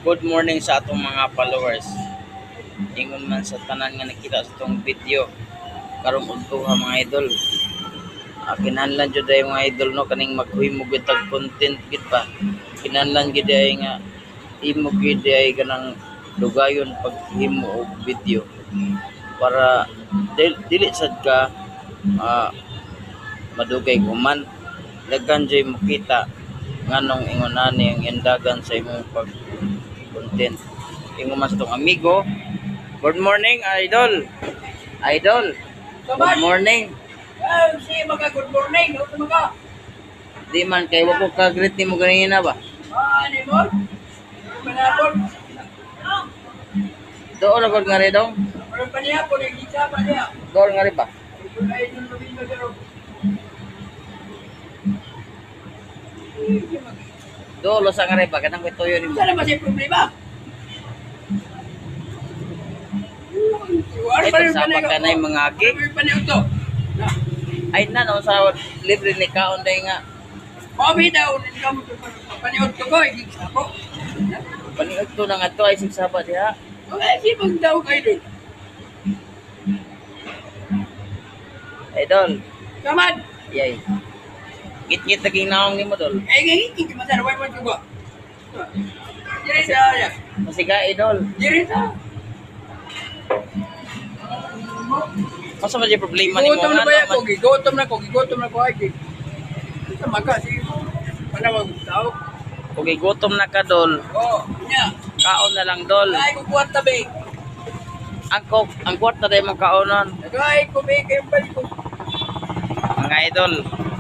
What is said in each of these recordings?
Good morning sa atong mga followers. Ingon man sa tanan nga nakita sa itong video. Karong udtuha mga idol. Kinahanglan jud ay mga idol no kaning maghimo gid tag content gid pa. Kinahanglan gid ay nga imo gid ay kanang dugayon paghimo og video para dili sad ka madugay kuman daghan jay makita nganong ingon ani ang indagan sa imong pag content. Ingon man sa tong amigo. Good morning, idol. Idol. Good morning. Si mga good morning. Ano mga? Di man kay wa ko ka-greet nimo ganina ba? Ano mo? Manapon. Doon ako nga rin dong. Ano pa niya po? Nagkita pa niya. Doon nga rin ba? Ay, nung nabing na gano'n. Doon lo sa nga rin ba? Kanang may tuyo nimo. Sana ba siya problema? Ay pagsapa ka na yung mga agi. Ano pa niya ito? Ay na no sa libre ni kaon day nga. Mabi daw. Paniot ko ko. Igigsapo. Paniod to na nga to ay sigsaba diha. Okay, sipag daw kayo doon. Idol. Kamad. Yay. Git-git naging naong nimo dol. Eh, gagiging. Masarapay mo ito ko. Diri sa. Masiga idol. Diri sa. Masa man yung problema nimo Gutom na nga ba yan ko? naman. Gigutom na ko. Ay, sa maga, sige. Panawag tao. Kung gutom na ka dol, Oo, niya. kaon na lang dol. Ay, kukuhat tabi. Ang kwarta day mong kaonon. Nagay, kumig kayong balik ko. Mga idol.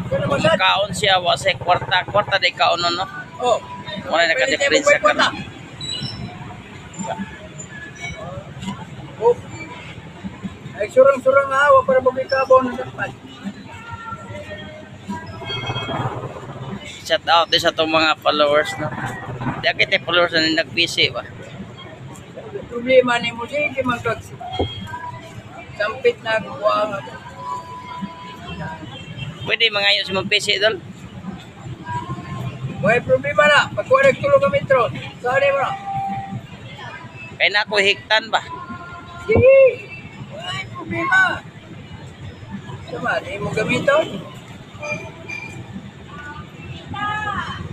Kano Kung masad? kaon siya wa say kwarta day kaonon no. Oo. Wala na ka-difference sa kana. Oh. Ay, surang-surang nga awa para bumikabaw ng dapat. Shout out din sa itong mga followers no. Di akit followers na nag-busy ba. Problema ni mo siya, hindi man kagsi. Sampit na kuha nga. Pwede mga yun sa mga busy dol. May problema na. Pagkuha nagtulog kami intro. Saan mo na? Kaya na ako hiktan ba. Sige. May problema. Sama, di mo gamiton?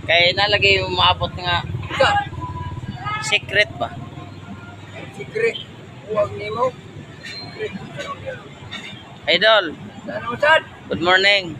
Kaya nalagay yung maabot nga Ika. secret ba. Secret. Huwag ni mo. Idol, Saan mo saan? good morning.